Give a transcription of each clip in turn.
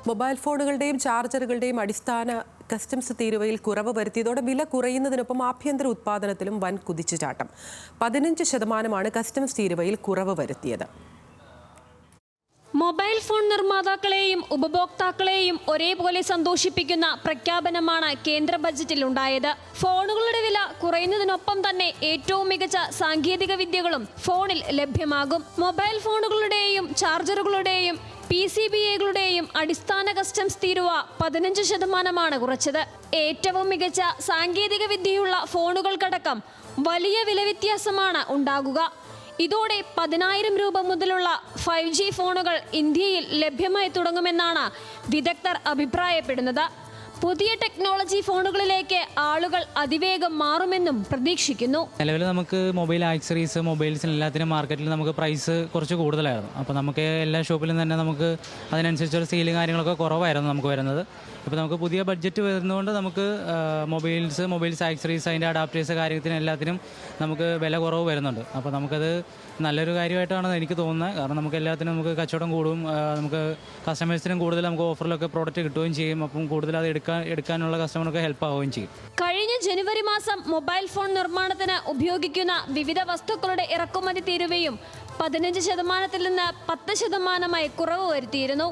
Mobile ഫോണുകളുടെയും ചാർജറുകളുടെയും അടിസ്ഥാന customs തീരുവയിൽ കുറവ് വരുത്തിയതോടെ വില കുറയുന്നതിനൊപ്പം ആഭ്യന്തര ഉത്പാദനത്തിലും വൻ കുതിച്ചുചാട്ടം. 15% കസ്റ്റംസ് തീരുവയിൽ കുറവ് വരുത്തിയത്. മൊബൈൽ ഫോൺ നിർമ്മാതാക്കളെയും ഉപഭോക്താക്കളെയും ഒരേപോലെ സന്തോഷിപ്പിക്കുന്ന പ്രഖ്യാപനമാണ് കേന്ദ്ര ബജറ്റിൽ ഉണ്ടായത്. ഫോണുകളുടെ വില കുറയുന്നതിനൊപ്പം തന്നെ ഏറ്റവും മികച്ച സാങ്കേതിക വിദ്യകളും ഫോണിൽ ലഭ്യമാകും. മൊബൈൽ ഫോണുകളുടെയും ചാർജറുകളുടെയും PCBAകളുടെയും അടിസ്ഥാന കസ്റ്റംസ് തീരുവ 15% കുറച്ചത്. ഏറ്റവും മികച്ച സാങ്കേതിക വിദ്യയുള്ള ഫോണുകൾക്കടക്കം വലിയ വില വ്യത്യാസമാണ് ഉണ്ടാകുക. ഇതോടെ 10,000 രൂപ മുതലുള്ള 5G ഫോണുകൾ ഇന്ത്യയിൽ ലഭ്യമായി തുടങ്ങുമെന്നാണ് വിദഗ്ധർ അഭിപ്രായപ്പെടുന്നത്. പുതിയ ടെക്നോളജി ഫോണുകളിലേക്ക് ആളുകൾ അതിവേഗം മാറുമെന്നും പ്രതീക്ഷിക്കുന്നു. നിലവിൽ നമുക്ക് മൊബൈൽ ആക്സറീസ് മൊബൈൽസിന് എല്ലാത്തിനും മാർക്കറ്റിൽ നമുക്ക് പ്രൈസ് കുറച്ച് കൂടുതലായിരുന്നു. അപ്പോൾ നമുക്ക് എല്ലാ ഷോപ്പിലും തന്നെ നമുക്ക് അതിനനുസരിച്ചൊരു സെയിലും കാര്യങ്ങളൊക്കെ കുറവായിരുന്നു നമുക്ക് വരുന്നത്. ഇപ്പോൾ നമുക്ക് പുതിയ ബഡ്ജറ്റ് വരുന്നതുകൊണ്ട് നമുക്ക് മൊബൈൽസ് ആക്സറീസ് അതിൻ്റെ അഡാപ്റ്റേഴ്സ് കാര്യത്തിന് എല്ലാത്തിനും നമുക്ക് വില കുറവ് വരുന്നുണ്ട്. അപ്പോൾ നമുക്കത് നല്ലൊരു കാര്യമായിട്ടാണ് എനിക്ക് തോന്നുന്നത്. കാരണം നമുക്ക് എല്ലാത്തിനും നമുക്ക് കച്ചവടം കൂടും, നമുക്ക് കസ്റ്റമേഴ്സിനും കൂടുതൽ നമുക്ക് ഓഫറിലൊക്കെ പ്രോഡക്റ്റ് കിട്ടുകയും ചെയ്യും. അപ്പം കൂടുതൽ അത് എടുക്കാനുള്ള കസ്റ്റമർക്ക് ഹെൽപ്പ് ആവുകയും ചെയ്യും. കഴിഞ്ഞ ജനുവരി മാസം മൊബൈൽ ഫോൺ നിർമ്മാണത്തിന് ഉപയോഗിക്കുന്ന വിവിധ വസ്തുക്കളുടെ ഇറക്കുമതി തീരുവയും 15% നിന്ന് 10% കുറവ് വരുത്തിയിരുന്നു.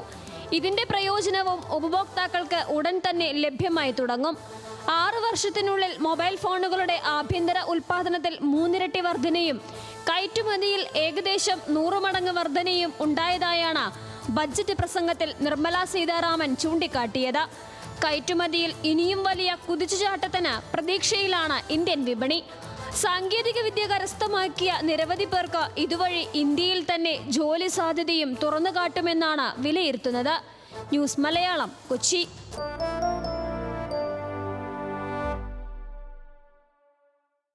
ഇതിന്റെ പ്രയോജനവും ഉപഭോക്താക്കൾക്ക് ഉടൻ തന്നെ ലഭ്യമായി തുടങ്ങും. 6 വർഷത്തിനുള്ളിൽ മൊബൈൽ ഫോണുകളുടെ ആഭ്യന്തര ഉൽപാദനത്തിൽ 3 ഇരട്ടി വർധനയും കയറ്റുമതിയിൽ ഏകദേശം 100 മടങ്ങ് വർധനയും ഉണ്ടായതായാണ് ബജറ്റ് പ്രസംഗത്തിൽ നിർമ്മല സീതാരാമൻ ചൂണ്ടിക്കാട്ടിയത്. കയറ്റുമതിയിൽ ഇനിയും വലിയ കുതിച്ചുചാട്ടത്തിന് പ്രതീക്ഷയിലാണ് ഇന്ത്യൻ വിപണി. സാങ്കേതിക വിദ്യ കരസ്ഥമാക്കിയ നിരവധി പേർക്ക് ഇതുവഴി ഇന്ത്യയിൽ തന്നെ ജോലി സാധ്യതയും തുറന്നു കാട്ടുമെന്നാണ് വിലയിരുത്തുന്നത്. ന്യൂസ് മലയാളം, കൊച്ചി.